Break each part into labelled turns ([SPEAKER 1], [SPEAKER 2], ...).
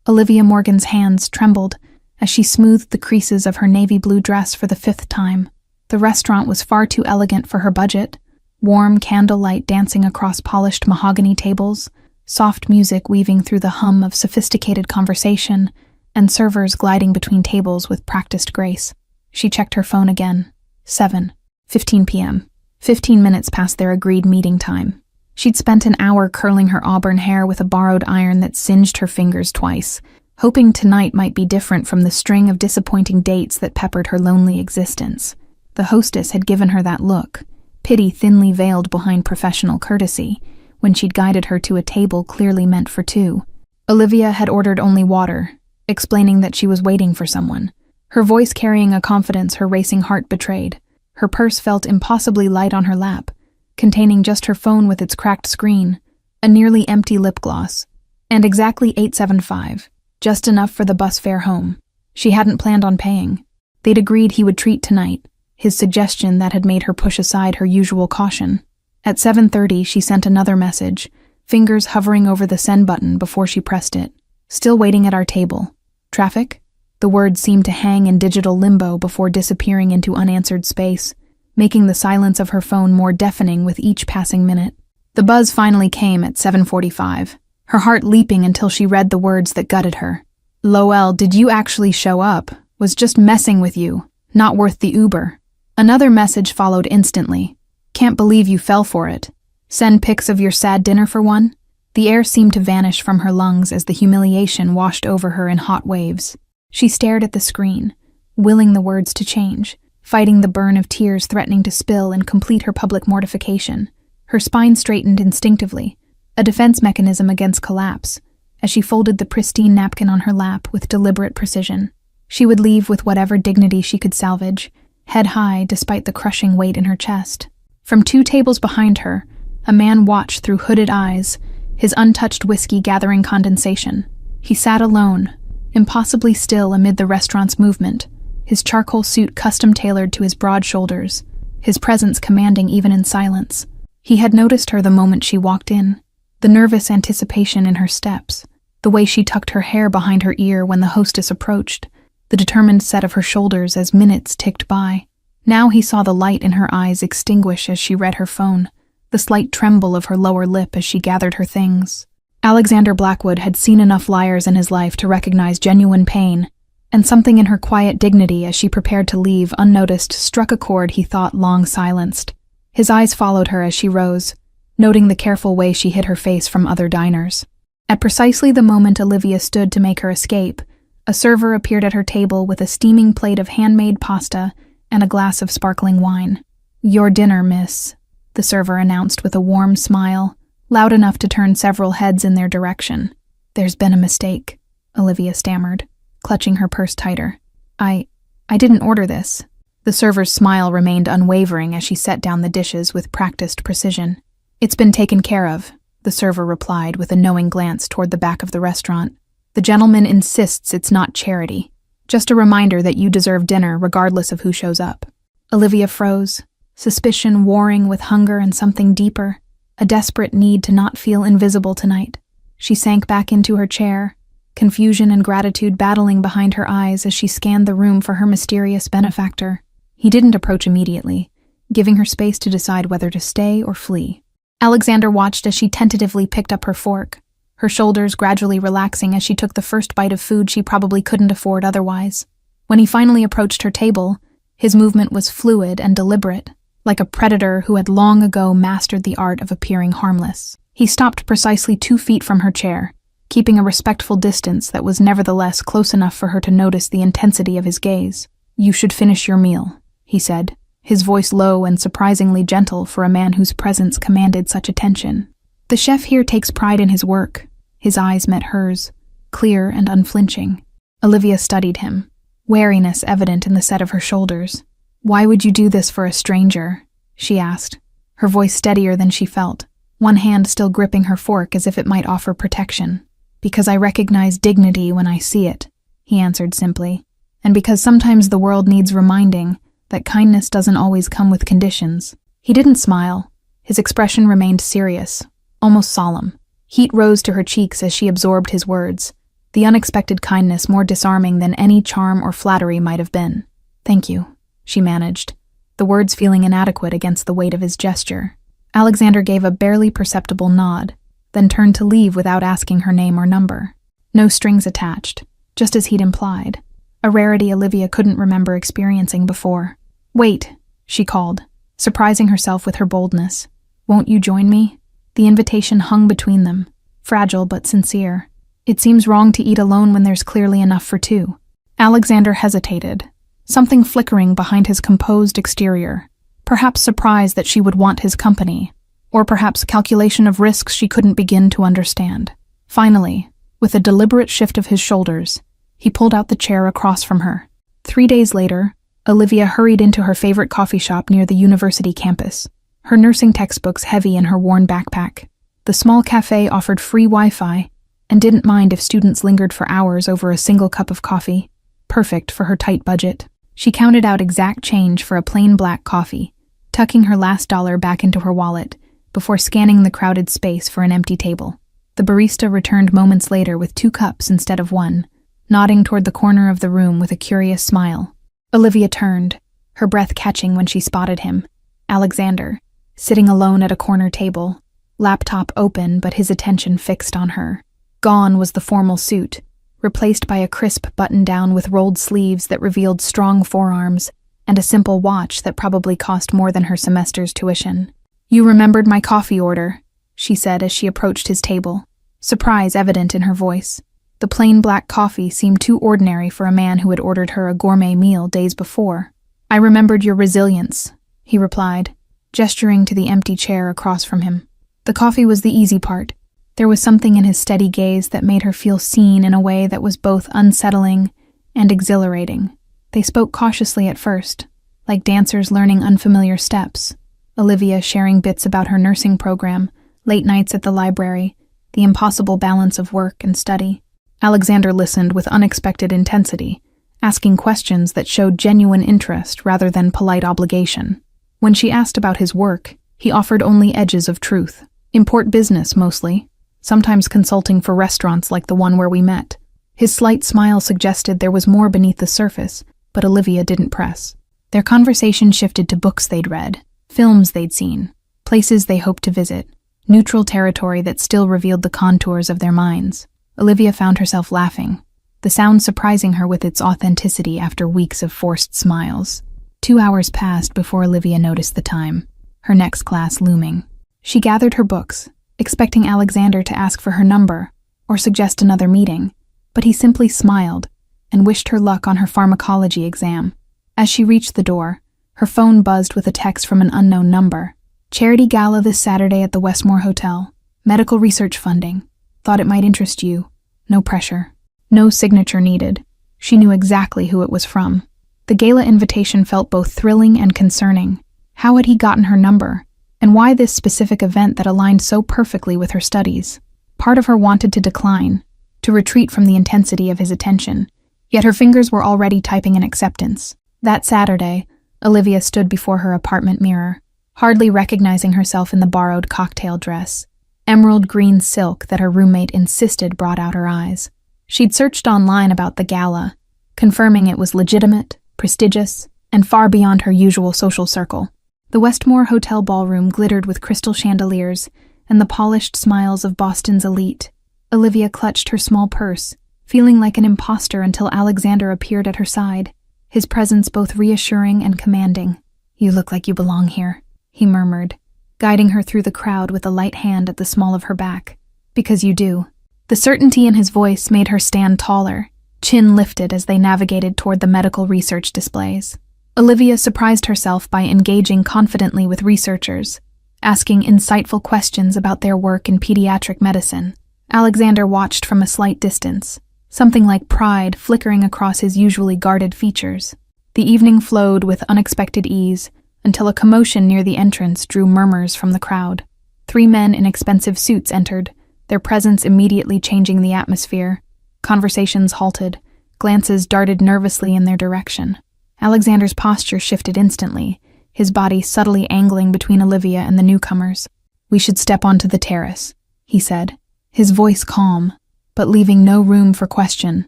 [SPEAKER 1] Olivia Morgan's hands trembled as she smoothed the creases of her navy blue dress for the 5th time. The restaurant was far too elegant for her budget. Warm candlelight dancing across polished mahogany tables, soft music weaving through the hum of sophisticated conversation, and servers gliding between tables with practiced grace. She checked her phone again. 7:15 p.m. 15 minutes past their agreed meeting time. She'd spent an hour curling her auburn hair with a borrowed iron that singed her fingers twice, hoping tonight might be different from the string of disappointing dates that peppered her lonely existence. The hostess had given her that look, pity thinly veiled behind professional courtesy, when she'd guided her to a table clearly meant for two. Olivia had ordered only water, explaining that she was waiting for someone, her voice carrying a confidence her racing heart betrayed. Her purse felt impossibly light on her lap, containing just her phone with its cracked screen, a nearly empty lip gloss, and exactly $8.75, just enough for the bus fare home. She hadn't planned on paying. They'd agreed he would treat tonight, his suggestion that had made her push aside her usual caution. At 7:30, she sent another message, fingers hovering over the send button before she pressed it. Still waiting at our table. Traffic? The words seemed to hang in digital limbo before disappearing into unanswered space, making the silence of her phone more deafening with each passing minute. The buzz finally came at 7:45, her heart leaping until she read the words that gutted her. "Lowell, did you actually show up? Was just messing with you. Not worth the Uber." Another message followed instantly. "Can't believe you fell for it. Send pics of your sad dinner for one?" The air seemed to vanish from her lungs as the humiliation washed over her in hot waves. She stared at the screen, willing the words to change, fighting the burn of tears threatening to spill and complete her public mortification. Her spine straightened instinctively, a defense mechanism against collapse, as she folded the pristine napkin on her lap with deliberate precision. She would leave with whatever dignity she could salvage, head high despite the crushing weight in her chest. From 2 tables behind her, a man watched through hooded eyes, his untouched whiskey gathering condensation. He sat alone, impossibly still amid the restaurant's movement, his charcoal suit custom-tailored to his broad shoulders, his presence commanding even in silence. He had noticed her the moment she walked in, the nervous anticipation in her steps, the way she tucked her hair behind her ear when the hostess approached, the determined set of her shoulders as minutes ticked by. Now he saw the light in her eyes extinguish as she read her phone, the slight tremble of her lower lip as she gathered her things. Alexander Blackwood had seen enough liars in his life to recognize genuine pain, and something in her quiet dignity as she prepared to leave unnoticed struck a chord he thought long silenced. His eyes followed her as she rose, noting the careful way she hid her face from other diners. At precisely the moment Olivia stood to make her escape, a server appeared at her table with a steaming plate of handmade pasta and a glass of sparkling wine. "Your dinner, miss," the server announced with a warm smile, loud enough to turn several heads in their direction. "There's been a mistake," Olivia stammered, clutching her purse tighter. I didn't order this." The server's smile remained unwavering as she set down the dishes with practiced precision. "It's been taken care of," the server replied with a knowing glance toward the back of the restaurant. "The gentleman insists it's not charity. Just a reminder that you deserve dinner regardless of who shows up." Olivia froze, suspicion warring with hunger and something deeper, a desperate need to not feel invisible tonight. She sank back into her chair, confusion and gratitude battling behind her eyes as she scanned the room for her mysterious benefactor. He didn't approach immediately, giving her space to decide whether to stay or flee. Alexander watched as she tentatively picked up her fork, her shoulders gradually relaxing as she took the first bite of food she probably couldn't afford otherwise. When he finally approached her table, his movement was fluid and deliberate, like a predator who had long ago mastered the art of appearing harmless. He stopped precisely 2 feet from her chair, keeping a respectful distance that was nevertheless close enough for her to notice the intensity of his gaze. "You should finish your meal," he said, his voice low and surprisingly gentle for a man whose presence commanded such attention. "The chef here takes pride in his work." His eyes met hers, clear and unflinching. Olivia studied him, wariness evident in the set of her shoulders. "Why would you do this for a stranger?" she asked, her voice steadier than she felt, one hand still gripping her fork as if it might offer protection. "Because I recognize dignity when I see it," he answered simply, "and because sometimes the world needs reminding that kindness doesn't always come with conditions." He didn't smile. His expression remained serious, almost solemn. Heat rose to her cheeks as she absorbed his words. the unexpected kindness more disarming than any charm or flattery might have been. "Thank you," she managed, the words feeling inadequate against the weight of his gesture. Alexander gave a barely perceptible nod, then turned to leave without asking her name or number. No strings attached, just as he'd implied, a rarity Olivia couldn't remember experiencing before. "Wait," she called, surprising herself with her boldness. "Won't you join me?" The invitation hung between them, fragile but sincere. "It seems wrong to eat alone when there's clearly enough for two." Alexander hesitated, something flickering behind his composed exterior, perhaps surprise that she would want his company, or perhaps calculation of risks she couldn't begin to understand. Finally, with a deliberate shift of his shoulders, he pulled out the chair across from her. 3 days later, Olivia hurried into her favorite coffee shop near the university campus, her nursing textbooks heavy in her worn backpack. The small cafe offered free Wi-Fi and didn't mind if students lingered for hours over a single cup of coffee, perfect for her tight budget. She counted out exact change for a plain black coffee, tucking her last dollar back into her wallet before scanning the crowded space for an empty table. The barista returned moments later with 2 cups instead of 1, nodding toward the corner of the room with a curious smile. Olivia turned, her breath catching when she spotted him. Alexander, sitting alone at a corner table, laptop open but his attention fixed on her. Gone was the formal suit, replaced by a crisp button-down with rolled sleeves that revealed strong forearms and a simple watch that probably cost more than her semester's tuition. "You remembered my coffee order," she said as she approached his table, surprise evident in her voice. The plain black coffee seemed too ordinary for a man who had ordered her a gourmet meal days before. "I remembered your resilience," he replied, gesturing to the empty chair across from him. The coffee was the easy part. There was something in his steady gaze that made her feel seen in a way that was both unsettling and exhilarating. They spoke cautiously at first, like dancers learning unfamiliar steps. Olivia sharing bits about her nursing program, late nights at the library, the impossible balance of work and study. Alexander listened with unexpected intensity, asking questions that showed genuine interest rather than polite obligation. When she asked about his work, he offered only edges of truth. Import business, mostly, sometimes consulting for restaurants like the one where we met. His slight smile suggested there was more beneath the surface, but Olivia didn't press. Their conversation shifted to books they'd read, films they'd seen, places they hoped to visit, neutral territory that still revealed the contours of their minds. Olivia found herself laughing, the sound surprising her with its authenticity after weeks of forced smiles. 2 hours passed before Olivia noticed the time, her next class looming. She gathered her books, expecting Alexander to ask for her number or suggest another meeting, but he simply smiled and wished her luck on her pharmacology exam. As she reached the door, her phone buzzed with a text from an unknown number. "Charity gala this Saturday at the Westmore Hotel. Medical research funding. Thought it might interest you. No pressure." No signature needed. She knew exactly who it was from. The gala invitation felt both thrilling and concerning. How had he gotten her number? And why this specific event that aligned so perfectly with her studies? Part of her wanted to decline, to retreat from the intensity of his attention, yet her fingers were already typing an acceptance. That Saturday, Olivia stood before her apartment mirror, hardly recognizing herself in the borrowed cocktail dress, emerald green silk that her roommate insisted brought out her eyes. She'd searched online about the gala, confirming it was legitimate, prestigious, and far beyond her usual social circle. The Westmore Hotel ballroom glittered with crystal chandeliers and the polished smiles of Boston's elite. Olivia clutched her small purse, feeling like an imposter until Alexander appeared at her side, his presence both reassuring and commanding. "You look like you belong here," he murmured, guiding her through the crowd with a light hand at the small of her back. "Because you do." The certainty in his voice made her stand taller, chin lifted as they navigated toward the medical research displays. Olivia surprised herself by engaging confidently with researchers, asking insightful questions about their work in pediatric medicine. Alexander watched from a slight distance, something like pride flickering across his usually guarded features. The evening flowed with unexpected ease until a commotion near the entrance drew murmurs from the crowd. 3 men in expensive suits entered, their presence immediately changing the atmosphere. Conversations halted, glances darted nervously in their direction. Alexander's posture shifted instantly, his body subtly angling between Olivia and the newcomers. "We should step onto the terrace," he said, his voice calm, but leaving no room for question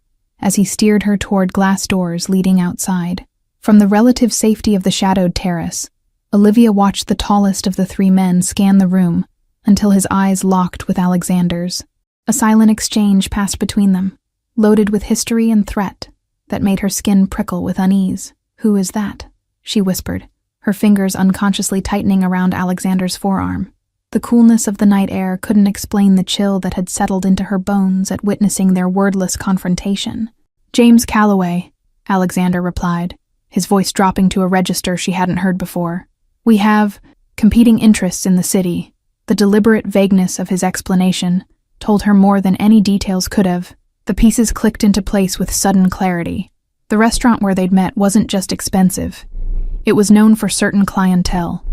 [SPEAKER 1] as he steered her toward glass doors leading outside. From the relative safety of the shadowed terrace, Olivia watched the tallest of the three men scan the room until his eyes locked with Alexander's. A silent exchange passed between them, loaded with history and threat, that made her skin prickle with unease. "Who is that?" she whispered, her fingers unconsciously tightening around Alexander's forearm. The coolness of the night air couldn't explain the chill that had settled into her bones at witnessing their wordless confrontation. "James Calloway," Alexander replied, his voice dropping to a register she hadn't heard before. "We have competing interests in the city." The deliberate vagueness of his explanation told her more than any details could have. The pieces clicked into place with sudden clarity. The restaurant where they'd met wasn't just expensive. It was known for certain clientele.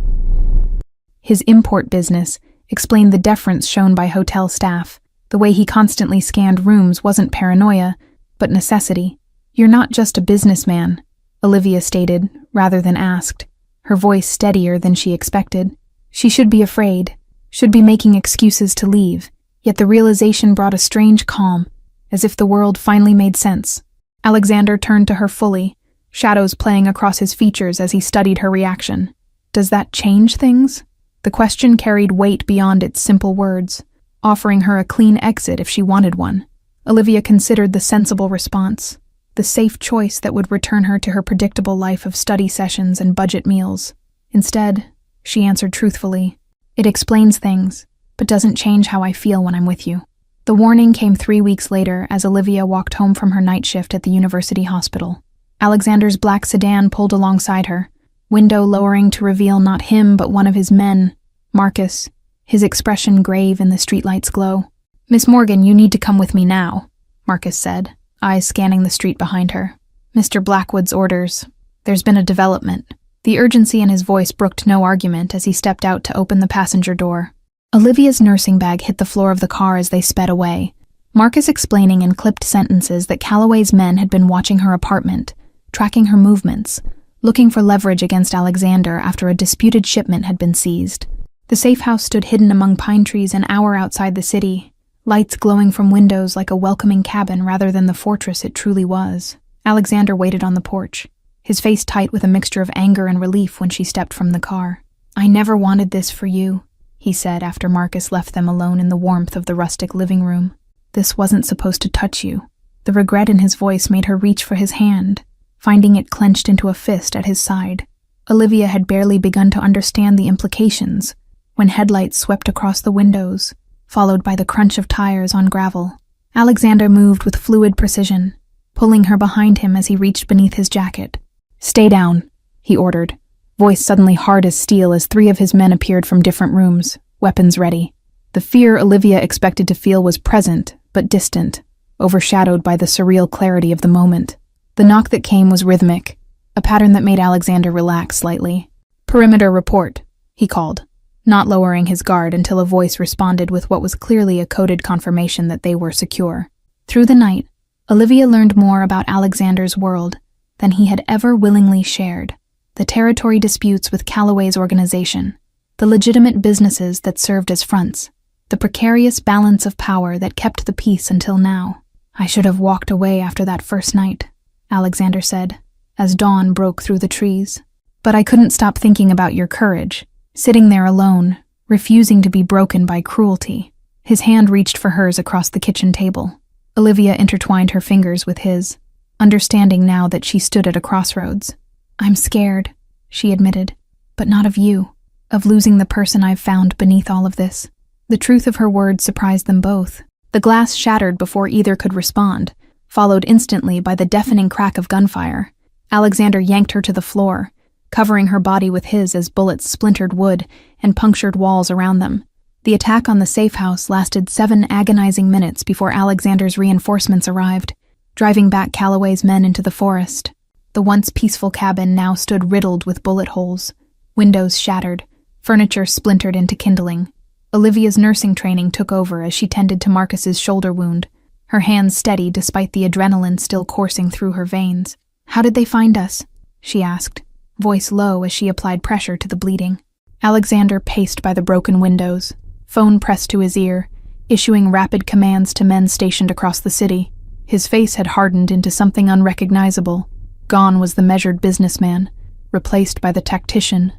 [SPEAKER 1] His import business explained the deference shown by hotel staff. The way he constantly scanned rooms wasn't paranoia, but necessity. "You're not just a businessman," Olivia stated, rather than asked, her voice steadier than she expected. She should be afraid, should be making excuses to leave, yet the realization brought a strange calm, as if the world finally made sense. Alexander turned to her fully, shadows playing across his features as he studied her reaction. "Does that change things?" The question carried weight beyond its simple words, offering her a clean exit if she wanted one. Olivia considered the sensible response, the safe choice that would return her to her predictable life of study sessions and budget meals. Instead, she answered truthfully, "It explains things, but doesn't change how I feel when I'm with you." The warning came 3 weeks later as Olivia walked home from her night shift at the university hospital. Alexander's black sedan pulled alongside her, window lowering to reveal not him but one of his men, Marcus, his expression grave in the streetlight's glow. "Miss Morgan, you need to come with me now," Marcus said, eyes scanning the street behind her. "Mr. Blackwood's orders. There's been a development." The urgency in his voice brooked no argument as he stepped out to open the passenger door. Olivia's nursing bag hit the floor of the car as they sped away, Marcus explaining in clipped sentences that Calloway's men had been watching her apartment, tracking her movements, looking for leverage against Alexander after a disputed shipment had been seized. The safe house stood hidden among pine trees an hour outside the city, lights glowing from windows like a welcoming cabin rather than the fortress it truly was. Alexander waited on the porch, his face tight with a mixture of anger and relief when she stepped from the car. "I never wanted this for you," he said after Marcus left them alone in the warmth of the rustic living room. "This wasn't supposed to touch you." The regret in his voice made her reach for his hand, finding it clenched into a fist at his side. Olivia had barely begun to understand the implications when headlights swept across the windows, followed by the crunch of tires on gravel. Alexander moved with fluid precision, pulling her behind him as he reached beneath his jacket. "Stay down," he ordered, voice suddenly hard as steel as 3 of his men appeared from different rooms, weapons ready. The fear Olivia expected to feel was present, but distant, overshadowed by the surreal clarity of the moment. The knock that came was rhythmic, a pattern that made Alexander relax slightly. "Perimeter report," he called, not lowering his guard until a voice responded with what was clearly a coded confirmation that they were secure. Through the night, Olivia learned more about Alexander's world than he had ever willingly shared. The territory disputes with Calloway's organization, the legitimate businesses that served as fronts, the precarious balance of power that kept the peace until now. "I should have walked away after that first night," Alexander said, as dawn broke through the trees. "But I couldn't stop thinking about your courage, sitting there alone, refusing to be broken by cruelty." His hand reached for hers across the kitchen table. Olivia intertwined her fingers with his, understanding now that she stood at a crossroads. "I'm scared," she admitted, "but not of you, of losing the person I've found beneath all of this." The truth of her words surprised them both. The glass shattered before either could respond, followed instantly by the deafening crack of gunfire. Alexander yanked her to the floor, covering her body with his as bullets splintered wood and punctured walls around them. The attack on the safe house lasted 7 agonizing minutes before Alexander's reinforcements arrived, driving back Calloway's men into the forest. The once peaceful cabin now stood riddled with bullet holes, windows shattered, furniture splintered into kindling. Olivia's nursing training took over as she tended to Marcus's shoulder wound, her hands steady despite the adrenaline still coursing through her veins. "How did they find us?" she asked, voice low as she applied pressure to the bleeding. Alexander paced by the broken windows, phone pressed to his ear, issuing rapid commands to men stationed across the city. His face had hardened into something unrecognizable. Gone was the measured businessman, replaced by the tactician,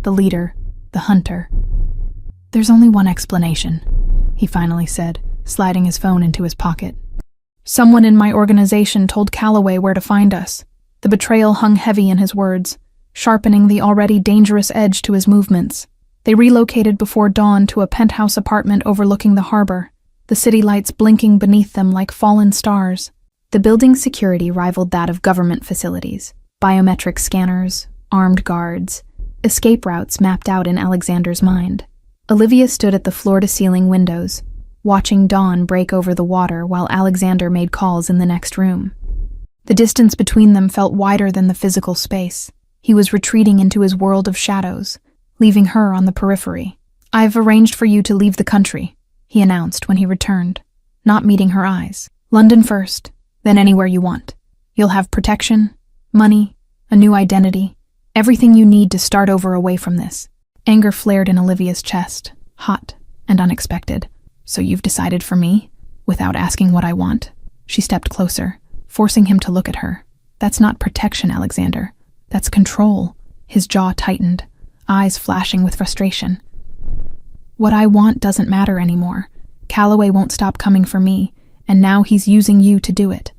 [SPEAKER 1] the leader, the hunter. "There's only one explanation," he finally said, sliding his phone into his pocket. "Someone in my organization told Calloway where to find us." The betrayal hung heavy in his words, sharpening the already dangerous edge to his movements. They relocated before dawn to a penthouse apartment overlooking the harbor, the city lights blinking beneath them like fallen stars. The building's security rivaled that of government facilities. Biometric scanners, armed guards, escape routes mapped out in Alexander's mind. Olivia stood at the floor-to-ceiling windows, watching dawn break over the water while Alexander made calls in the next room. The distance between them felt wider than the physical space. He was retreating into his world of shadows, leaving her on the periphery. "I've arranged for you to leave the country," he announced when he returned, not meeting her eyes. "London first, then anywhere you want. You'll have protection, money, a new identity, everything you need to start over away from this." Anger flared in Olivia's chest, hot and unexpected. "So you've decided for me, without asking what I want?" She stepped closer, forcing him to look at her. "That's not protection, Alexander. That's control." His jaw tightened, eyes flashing with frustration. "What I want doesn't matter anymore. Calloway won't stop coming for me, and now he's using you to do it."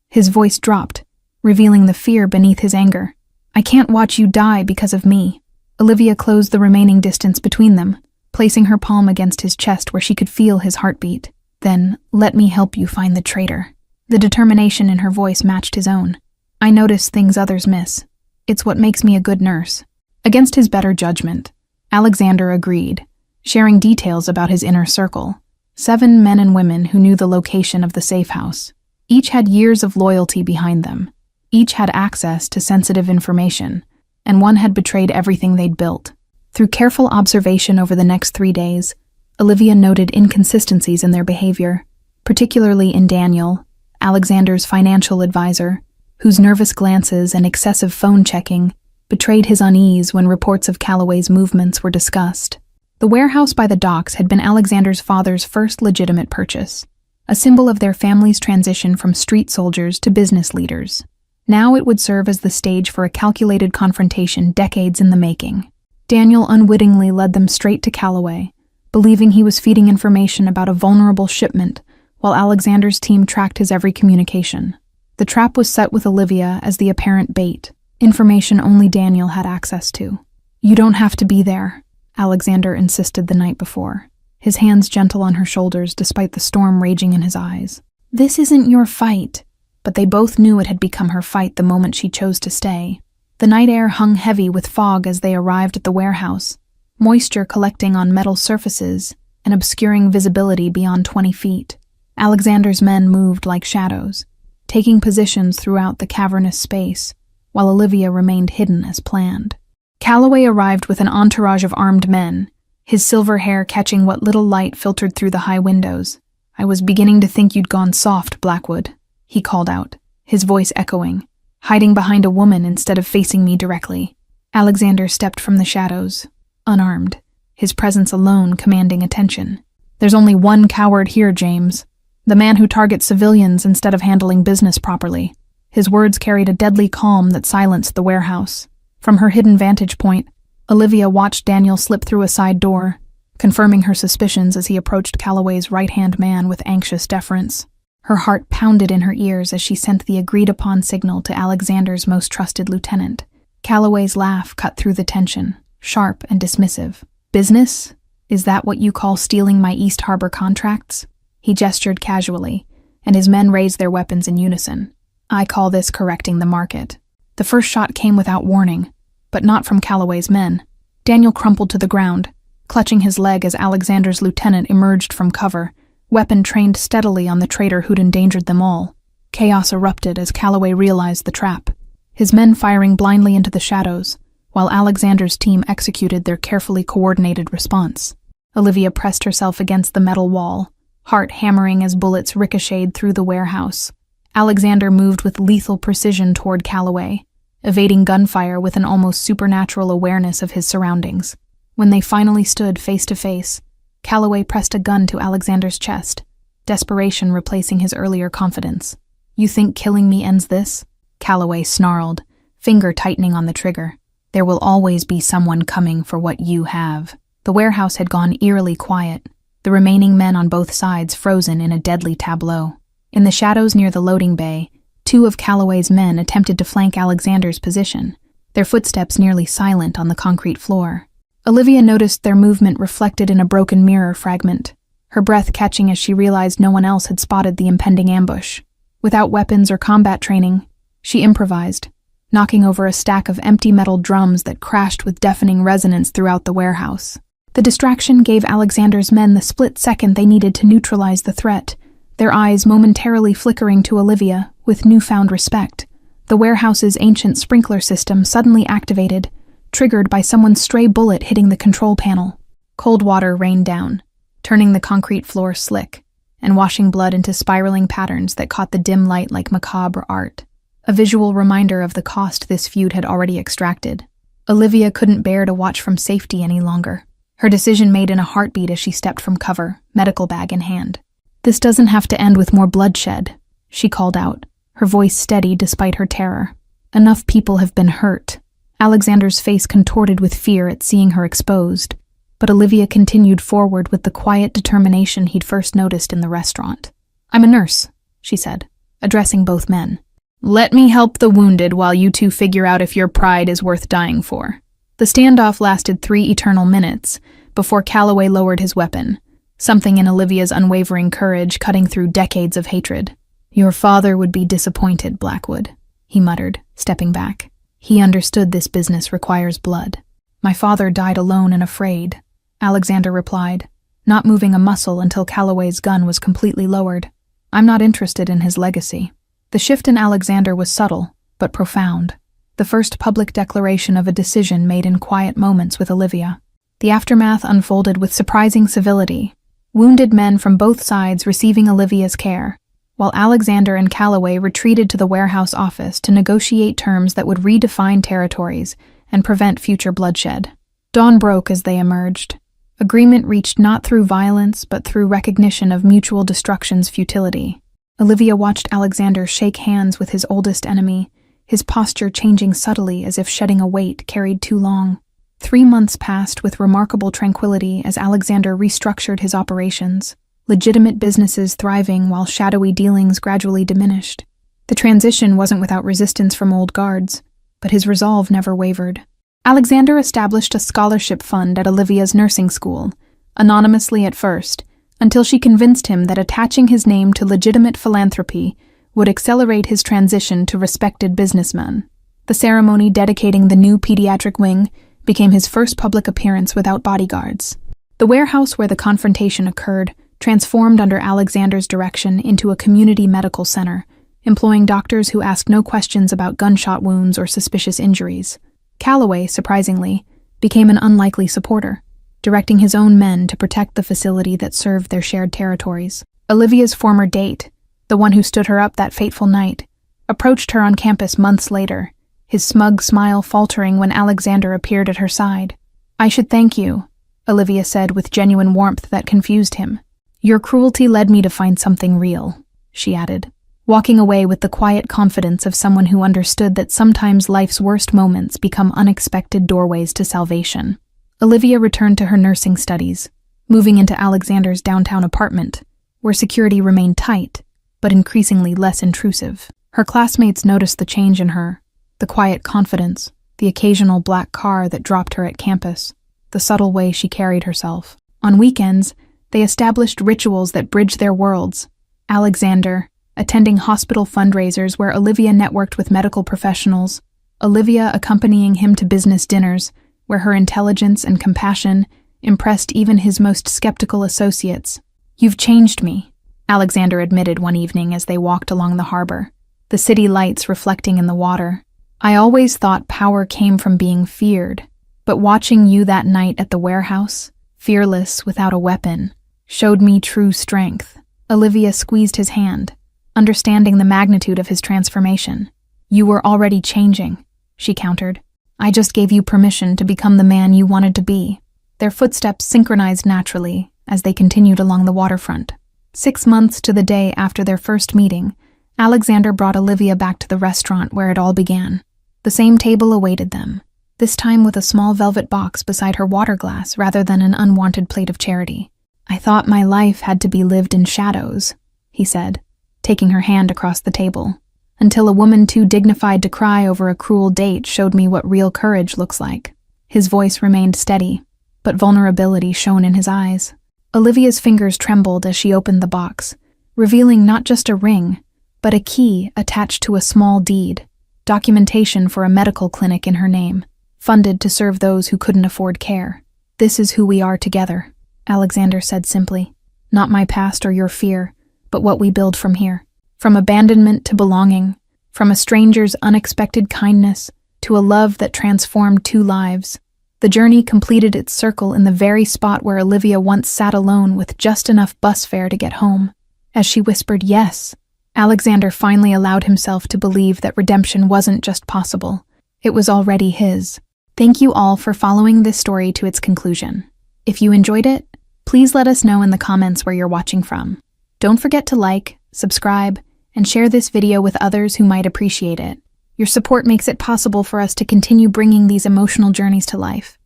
[SPEAKER 1] His voice dropped, revealing the fear beneath his anger. "I can't watch you die because of me." Olivia closed the remaining distance between them, placing her palm against his chest where she could feel his heartbeat. "Then, let me help you find the traitor." The determination in her voice matched his own. "I notice things others miss. It's what makes me a good nurse." Against his better judgment, Alexander agreed, sharing details about his inner circle. 7 men and women who knew the location of the safe house. Each had years of loyalty behind them. Each had access to sensitive information, and one had betrayed everything they'd built. Through careful observation over the next 3 days, Olivia noted inconsistencies in their behavior, particularly in Daniel, Alexander's financial advisor, whose nervous glances and excessive phone checking betrayed his unease when reports of Calloway's movements were discussed. The warehouse by the docks had been Alexander's father's first legitimate purchase, a symbol of their family's transition from street soldiers to business leaders. Now it would serve as the stage for a calculated confrontation decades in the making. Daniel unwittingly led them straight to Calloway, believing he was feeding information about a vulnerable shipment, while Alexander's team tracked his every communication. The trap was set with Olivia as the apparent bait, information only Daniel had access to. "You don't have to be there," Alexander insisted the night before, his hands gentle on her shoulders despite the storm raging in his eyes. "This isn't your fight," but they both knew it had become her fight the moment she chose to stay. The night air hung heavy with fog as they arrived at the warehouse, moisture collecting on metal surfaces and obscuring visibility beyond 20 feet. Alexander's men moved like shadows, taking positions throughout the cavernous space, while Olivia remained hidden as planned. Calloway arrived with an entourage of armed men, his silver hair catching what little light filtered through the high windows. "I was beginning to think you'd gone soft, Blackwood," he called out, his voice echoing, "hiding behind a woman instead of facing me directly." Alexander stepped from the shadows, unarmed, his presence alone commanding attention. "There's only one coward here, James. The man who targets civilians instead of handling business properly." His words carried a deadly calm that silenced the warehouse. From her hidden vantage point, Olivia watched Daniel slip through a side door, confirming her suspicions as he approached Calloway's right-hand man with anxious deference. Her heart pounded in her ears as she sent the agreed-upon signal to Alexander's most trusted lieutenant. Calloway's laugh cut through the tension, sharp and dismissive. "Business? Is that what you call stealing my East Harbor contracts?" He gestured casually, and his men raised their weapons in unison. "I call this correcting the market." The first shot came without warning, but not from Calloway's men. Daniel crumpled to the ground, clutching his leg as Alexander's lieutenant emerged from cover, weapon trained steadily on the traitor who'd endangered them all. Chaos erupted as Calloway realized the trap, his men firing blindly into the shadows, while Alexander's team executed their carefully coordinated response. Olivia pressed herself against the metal wall, heart hammering as bullets ricocheted through the warehouse. Alexander moved with lethal precision toward Calloway, evading gunfire with an almost supernatural awareness of his surroundings. When they finally stood face to face, Calloway pressed a gun to Alexander's chest, desperation replacing his earlier confidence. "You think killing me ends this?" Calloway snarled, finger tightening on the trigger. "There will always be someone coming for what you have." The warehouse had gone eerily quiet, the remaining men on both sides frozen in a deadly tableau. In the shadows near the loading bay, two of Calloway's men attempted to flank Alexander's position, their footsteps nearly silent on the concrete floor. Olivia noticed their movement reflected in a broken mirror fragment, her breath catching as she realized no one else had spotted the impending ambush. Without weapons or combat training, she improvised, knocking over a stack of empty metal drums that crashed with deafening resonance throughout the warehouse. The distraction gave Alexander's men the split second they needed to neutralize the threat, their eyes momentarily flickering to Olivia with newfound respect. The warehouse's ancient sprinkler system suddenly activated, triggered by someone's stray bullet hitting the control panel. Cold water rained down, turning the concrete floor slick, and washing blood into spiraling patterns that caught the dim light like macabre art. A visual reminder of the cost this feud had already extracted. Olivia couldn't bear to watch from safety any longer, her decision made in a heartbeat as she stepped from cover, medical bag in hand. "This doesn't have to end with more bloodshed," she called out, her voice steady despite her terror. "Enough people have been hurt." Alexander's face contorted with fear at seeing her exposed, but Olivia continued forward with the quiet determination he'd first noticed in the restaurant. "I'm a nurse," she said, addressing both men. "Let me help the wounded while you two figure out if your pride is worth dying for." The standoff lasted 3 eternal minutes before Calloway lowered his weapon, something in Olivia's unwavering courage cutting through decades of hatred. "Your father would be disappointed, Blackwood," he muttered, stepping back. "He understood this business requires blood." "My father died alone and afraid," Alexander replied, not moving a muscle until Calloway's gun was completely lowered. "I'm not interested in his legacy." The shift in Alexander was subtle, but profound. The first public declaration of a decision made in quiet moments with Olivia. The aftermath unfolded with surprising civility, wounded men from both sides receiving Olivia's care, while Alexander and Calloway retreated to the warehouse office to negotiate terms that would redefine territories and prevent future bloodshed. Dawn broke as they emerged. Agreement reached not through violence, but through recognition of mutual destruction's futility. Olivia watched Alexander shake hands with his oldest enemy, his posture changing subtly as if shedding a weight carried too long. 3 months passed with remarkable tranquility as Alexander restructured his operations, legitimate businesses thriving while shadowy dealings gradually diminished. The transition wasn't without resistance from old guards, but his resolve never wavered. Alexander established a scholarship fund at Olivia's nursing school, anonymously at first, until she convinced him that attaching his name to legitimate philanthropy would accelerate his transition to respected businessman. The ceremony dedicating the new pediatric wing became his first public appearance without bodyguards. The warehouse where the confrontation occurred transformed under Alexander's direction into a community medical center, employing doctors who asked no questions about gunshot wounds or suspicious injuries. Calloway, surprisingly, became an unlikely supporter, directing his own men to protect the facility that served their shared territories. Olivia's former date, the one who stood her up that fateful night, approached her on campus months later, his smug smile faltering when Alexander appeared at her side. "I should thank you," Olivia said with genuine warmth that confused him. "Your cruelty led me to find something real," she added, walking away with the quiet confidence of someone who understood that sometimes life's worst moments become unexpected doorways to salvation. Olivia returned to her nursing studies, moving into Alexander's downtown apartment, where security remained tight, but increasingly less intrusive. Her classmates noticed the change in her, the quiet confidence, the occasional black car that dropped her at campus, the subtle way she carried herself. On weekends, they established rituals that bridged their worlds. Alexander, attending hospital fundraisers where Olivia networked with medical professionals, Olivia accompanying him to business dinners where her intelligence and compassion impressed even his most skeptical associates. "You've changed me," Alexander admitted one evening as they walked along the harbor, the city lights reflecting in the water. "I always thought power came from being feared, but watching you that night at the warehouse, fearless without a weapon, showed me true strength." Olivia squeezed his hand, understanding the magnitude of his transformation. "You were already changing," she countered. "I just gave you permission to become the man you wanted to be." Their footsteps synchronized naturally, as they continued along the waterfront. 6 months to the day after their first meeting, Alexander brought Olivia back to the restaurant where it all began. The same table awaited them, this time with a small velvet box beside her water glass rather than an unwanted plate of charity. "I thought my life had to be lived in shadows," he said, taking her hand across the table, "until a woman too dignified to cry over a cruel date showed me what real courage looks like." His voice remained steady, but vulnerability shone in his eyes. Olivia's fingers trembled as she opened the box, revealing not just a ring, but a key attached to a small deed, documentation for a medical clinic in her name, funded to serve those who couldn't afford care. "This is who we are together," Alexander said simply. "Not my past or your fear, but what we build from here. From abandonment to belonging, from a stranger's unexpected kindness to a love that transformed 2 lives." The journey completed its circle in the very spot where Olivia once sat alone with just enough bus fare to get home. As she whispered yes, Alexander finally allowed himself to believe that redemption wasn't just possible, it was already his. Thank you all for following this story to its conclusion. If you enjoyed it, please let us know in the comments where you're watching from. Don't forget to like, subscribe, and share this video with others who might appreciate it. Your support makes it possible for us to continue bringing these emotional journeys to life.